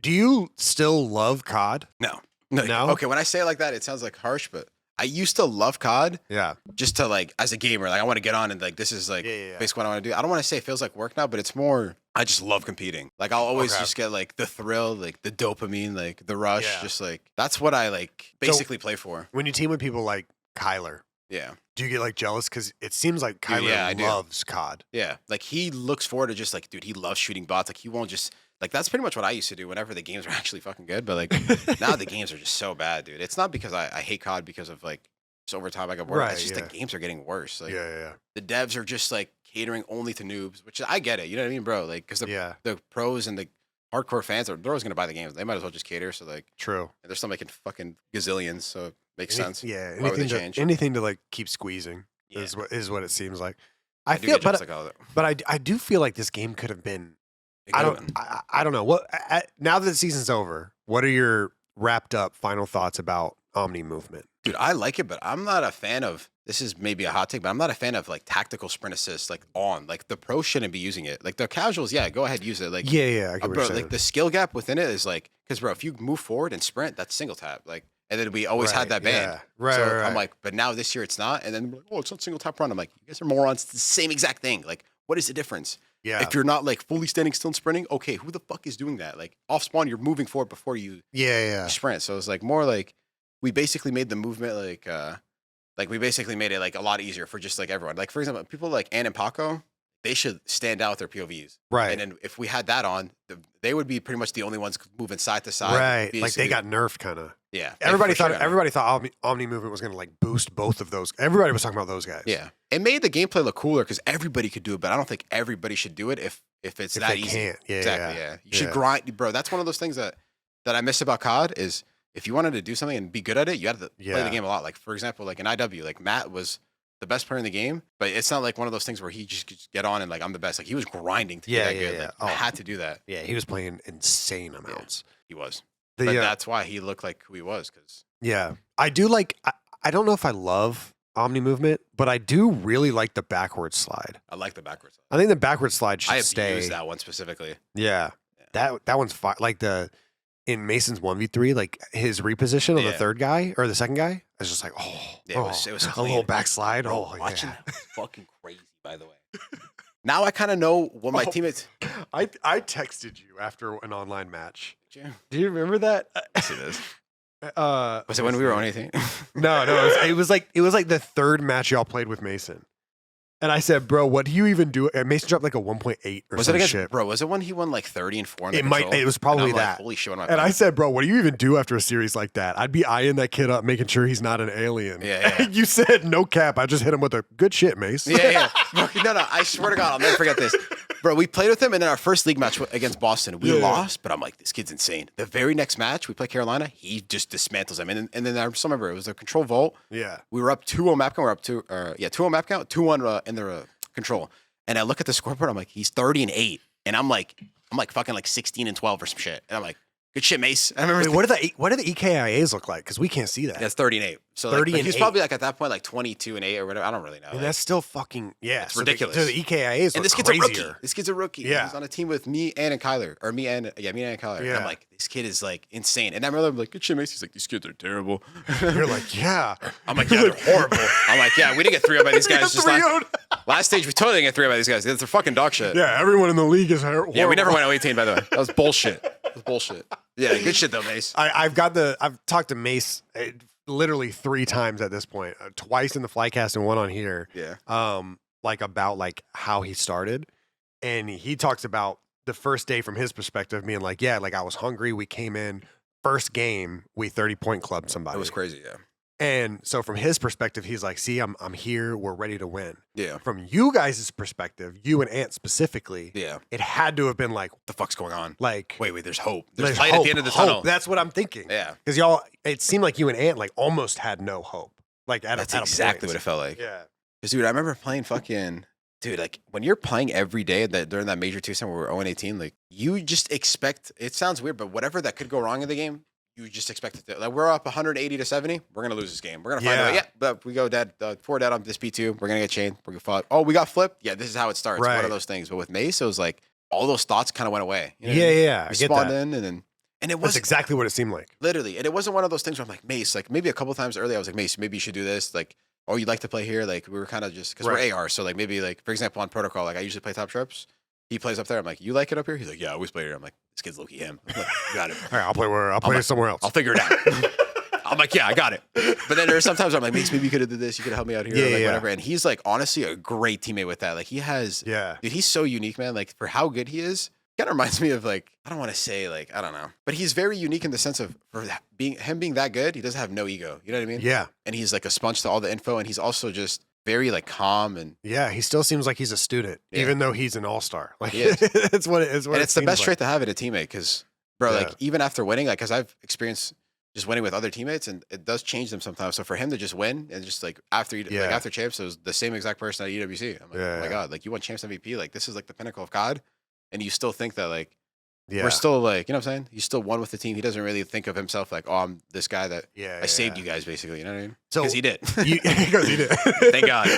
Do you still love COD? No. No? Okay, when I say it like that, it sounds like harsh, but I used to love COD. Yeah. Just to like, as a gamer, like I want to get on and like, this is like basically what I want to do. I don't want to say it feels like work now, but it's more, I just love competing. Like I'll always just get like the thrill, like the dopamine, like the rush, just like, that's what I like basically play for. When you team with people like Kyler, do you get like jealous? Because it seems like Kyler loves COD. Yeah, like he looks forward to just like, dude, he loves shooting bots. Like he won't just, like that's pretty much what I used to do whenever the games were actually fucking good. But like now the games are just so bad, dude. It's not because I hate COD because of like, just over time I got bored. It's just the games are getting worse. Like the devs are just like catering only to noobs, which I get it. You know what I mean, bro? Like because the pros and the hardcore fans they're always gonna buy the games. They might as well just cater. So like true. And they're still making fucking gazillions, so it makes sense. Yeah, Why would they change? anything to like keep squeezing is what it seems like. I do feel like this game could have been. I don't know what. Now that the season's over, what are your wrapped up final thoughts about Omni movement? Dude, I like it, but I'm not a fan of. This is maybe a hot take, but I'm not a fan of like tactical sprint assists. Like the pros shouldn't be using it. Like the casuals, go ahead, use it. Like I bro, like the skill gap within it is like because bro, if you move forward and sprint, that's single tap. Like, and then we always had that band. I'm like, but now this year it's not. And then we're like, oh, it's not single tap run. I'm like, you guys are morons. It's the same exact thing. Like, what is the difference? Yeah. If you're not like fully standing still and sprinting, okay, who the fuck is doing that? Like off spawn, you're moving forward before you sprint. So it's like more like we basically made the movement like we basically made it like a lot easier for just like everyone. Like for example, people like Ann and Paco, they should stand out with their POVs. Right. And then if we had that on, they would be pretty much the only ones moving side to side. Right. Like they got nerfed kind of. Yeah. Everybody thought Omni movement was going to like boost both of those. Everybody was talking about those guys. Yeah. It made the gameplay look cooler because everybody could do it, but I don't think everybody should do it if it's that easy. Can't. Yeah. Exactly. Yeah. You should grind, bro. That's one of those things that I miss about COD is if you wanted to do something and be good at it, you had to play the game a lot. Like for example, like in IW, like Matt was the best player in the game, but it's not like one of those things where he just could get on and like I'm the best. Like he was grinding to get good. Like, I had to do that. Yeah, he was playing insane amounts. He was. But that's why he looked like who he was. I do like. I don't know if I love Omni movement, but I do really like the backwards slide. I like the backwards slide. I think the backwards slide should stay. I have used that one specifically. Yeah. That one's fine. Like in Mason's 1v3, like his reposition on the third guy or the second guy, I was just like, it was a little backslide. Bro, watching that was fucking crazy, by the way. Now I kind of know what my teammates. I texted you after an online match. Did you? Do you remember that? Yes, it is. Was it when we were on anything? No. It was like the third match y'all played with Mason. And I said, bro, what do you even do? And Mason dropped like a 1.8 or some shit. Bro, was it when he won like 30 and 4 in the control? It was probably that. Like, holy shit, and I said, bro, what do you even do after a series like that? I'd be eyeing that kid up, making sure he's not an alien. Yeah. You said, no cap. I just hit him with a good shit, Mace. Yeah. No, I swear to God, I'll never forget this. Bro, we played with him, and then our first league match against Boston, we lost, but I'm like, this kid's insane. The very next match, we play Carolina, he just dismantles him. And then I still remember, it was a control vault. Yeah. We were up 2-0 map count. We're up 2-0 map count, 2-1 in the control. And I look at the scoreboard, I'm like, he's 30-8. And I'm like fucking like 16-12 or some shit. And I'm like, good shit, Mace. I remember. Wait, what do the EKIAs look like? Because we can't see that. That's 30-8. So 30 like, he's probably like at that point like 22-8 or whatever. I don't really know. And that's still fucking it's ridiculous. So the EKIAs and this look kid's crazier. a rookie. This kid's a rookie. Yeah. He's on a team with me and Kyler, or me and Kyler. Yeah. And I'm like, this kid is like insane. And I remember I'm like, good shit, Mace. He's like, these kids are terrible. You're like, yeah. I'm like, yeah, they're horrible. I'm like, yeah, we didn't get 3-0 by these guys. Just last stage, we totally didn't get 3-0 by these guys. They're fucking dog shit. Yeah, everyone in the league is horrible. Yeah, we never went 0-18, by the way. That was bullshit. Yeah, good shit though, Mace. I've talked to Mace literally 3 times at this point, twice in the Flycast and one on here. Yeah. Like about like how he started, and he talks about the first day from his perspective, being like, yeah, like I was hungry. We came in first game, we 30-point clubbed somebody. It was crazy, yeah. And so from his perspective, he's like, see, I'm here. We're ready to win. Yeah. From you guys' perspective, you and Ant specifically, it had to have been like, what the fuck's going on? Like, wait, there's hope. There's light at the end of the tunnel. That's what I'm thinking. Yeah. Because y'all, it seemed like you and Ant like almost had no hope. Like that's exactly what it felt like. Yeah. Because dude, I remember playing dude, like when you're playing every day during that major 2 where we're 0-18, like you just expect, it sounds weird, but whatever that could go wrong in the game, you just expect it to. Like we're up 180-70, we're gonna lose this game. We're gonna find a way. Yeah, but we go dead, 4 dead on this P2. We're gonna get chained. We're gonna fight. Oh, we got flipped. Yeah, this is how it starts. Right. One of those things. But with Mace, it was like all those thoughts kind of went away. You know yeah. We spawned in, and then And it That's was exactly what it seemed like. literally, and it wasn't one of those things where I'm like, Mace, like maybe a couple times earlier, I was like, Mace, maybe you should do this. Like, oh, you'd like to play here? Like, we were kind of just, because we're AR. So, like, maybe, like, for example, on Protocol, like, I usually play top trips. He plays up there. I'm like, you like it up here? He's like, yeah, I always play here. I'm like, this kid's low-key him. I'm like, you got it. All right, I'll play somewhere else. I'll figure it out. I'm like, yeah, I got it. But then there's sometimes I'm like, Mace, maybe you could have did this. You could have helped me out here. Yeah, like, whatever. And he's, like, honestly a great teammate with that. Like, he has, dude, he's so unique, man. Like, for how good he is, kind of reminds me of, like, I don't want to say, like, I don't know. But he's very unique in the sense of, for being that good, he doesn't have no ego. You know what I mean? Yeah. And he's, like, a sponge to all the info. And he's also just very, like, calm. And yeah, he still seems like he's a student, even though he's an all-star. Like, he is. it's what it is. And it's the best trait to have in a teammate because, bro, like, even after winning, like, because I've experienced just winning with other teammates, and it does change them sometimes. So for him to just win and just like after like after champs, it was the same exact person at EWC. I'm like, oh my god, like you won champs MVP, like this is like the pinnacle of COD, and you still think that like we're still like, you know what I'm saying? He's still one with the team. He doesn't really think of himself like, oh, I'm this guy that I saved you guys, basically. You know what I mean? So because he did. Because he did. Thank God,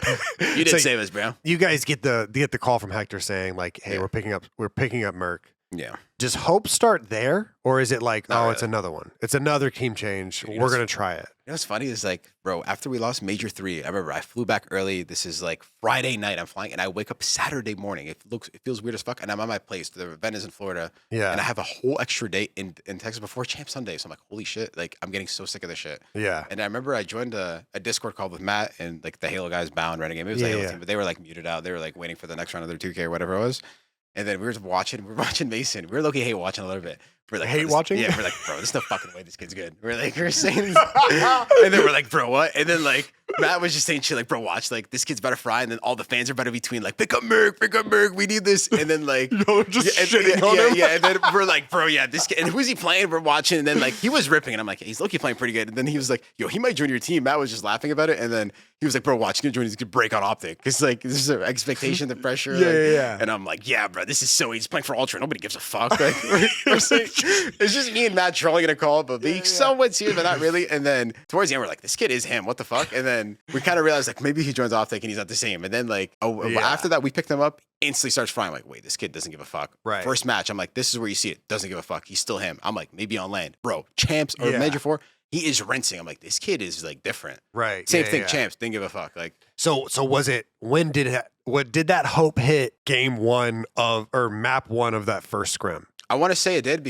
you did save us, bro. You guys get the call from Hector saying like, hey, we're picking up Merc. Yeah. Does hope start there, or is it like, it's another one? It's another team change. We're gonna try it. You know what's funny is like, bro, after we lost Major 3, I remember I flew back early. This is like Friday night. I'm flying, and I wake up Saturday morning. It feels weird as fuck, and I'm at my place. The event is in Florida. Yeah. And I have a whole extra day in Texas before Champ Sunday. So I'm like, holy shit! Like I'm getting so sick of this shit. Yeah. And I remember I joined a Discord call with Matt and like the Halo guys, Bound, Renegade. It was the Halo team, but they were like muted out. They were like waiting for the next round of their 2K or whatever it was. And then we're watching Mason. We're low-key hate watching a little bit. We're like, hate watching? Yeah, we're like, bro, there's no fucking way this kid's good. We're saying, and then we're like, bro, what? And then like Matt was just saying shit like, bro, watch, like this kid's about to fry, and then all the fans are about to between like, pick up Merc, we need this, and then like, shitting on him. Yeah, and then we're like, bro, yeah, this kid, and who's he playing? We're watching, and then like he was ripping, and I'm like, he's low-key playing pretty good, and then he was like, yo, he might join your team. Matt was just laughing about it, and then he was like, bro, watch, he's gonna join, he's gonna break on OpTic, because like this is an expectation, the pressure, yeah. And I'm like, yeah, bro, this is so easy. He's playing for Ultra. Nobody gives a fuck. Like, we're saying, it's just me and Matt trolling in a call, but being somewhat serious, but not really. And then towards the end, we're like, this kid is him. What the fuck? And then we kind of realized like maybe he joins OpTic and he's not the same. And then like after that, we picked him up. Instantly starts frying. Like, wait, this kid doesn't give a fuck. Right. First match, I'm like, this is where you see it. Doesn't give a fuck. He's still him. I'm like, maybe on land, bro. Champs or Major 4. He is rinsing. I'm like, this kid is like different. Right. Same thing. Champs didn't give a fuck. Like, so was it? When did that hope hit game 1 or map 1 of that first scrim? I want to say it did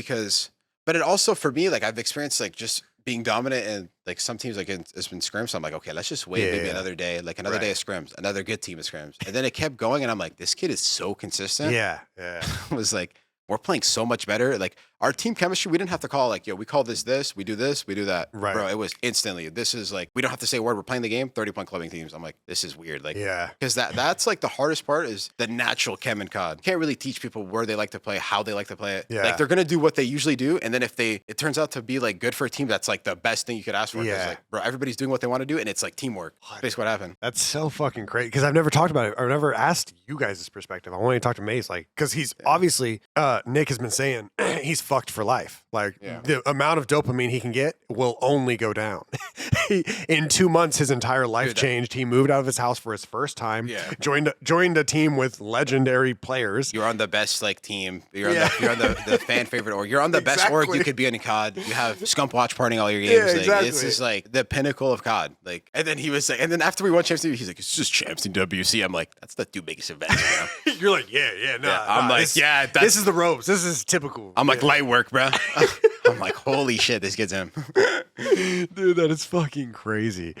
but it also for me, like I've experienced like just being dominant and like some teams like it's been scrims. So I'm like, okay, let's just wait maybe another day, like another day of scrims, another good team of scrims, and then it kept going, and I'm like, this kid is so consistent. Yeah. I was like, we're playing so much better. Like our team chemistry, we didn't have to call like, yo, we call this, we do this, we do that. Right. Bro, it was instantly. This is like, we don't have to say a word. We're playing the game, 30-point clubbing teams. I'm like, this is weird. Like, because that's like the hardest part is the natural chem and COD. Can't really teach people where they like to play, how they like to play it. Yeah. Like they're going to do what they usually do. And then if it turns out to be like good for a team, that's like the best thing you could ask for. Yeah. Like, bro, everybody's doing what they want to do. And it's like teamwork. That's basically what happened. That's so fucking great. Because I've never talked about it. I've never asked you guys' perspective. I want to talk to Mace. Like, because he's obviously, Nick has been saying he's fucked for life. Like the amount of dopamine he can get will only go down. In 2 months, his entire life changed. He moved out of his house for his first time. Yeah. Joined a team with legendary players. You're on the best like team. You're on the fan favorite org. You're on the best org you could be in COD. You have Scump watch partying all your games. Yeah, exactly. This is like the pinnacle of COD. Like, and then he was like, and then after we won Champs, he's like, it's just Champs in WC. I'm like, that's the 2 biggest events, bro. You're like, I'm like, this is the ropes. This is typical. I'm like, light work, bro. I'm like, holy shit, this kid's him. Dude, that is fucking crazy.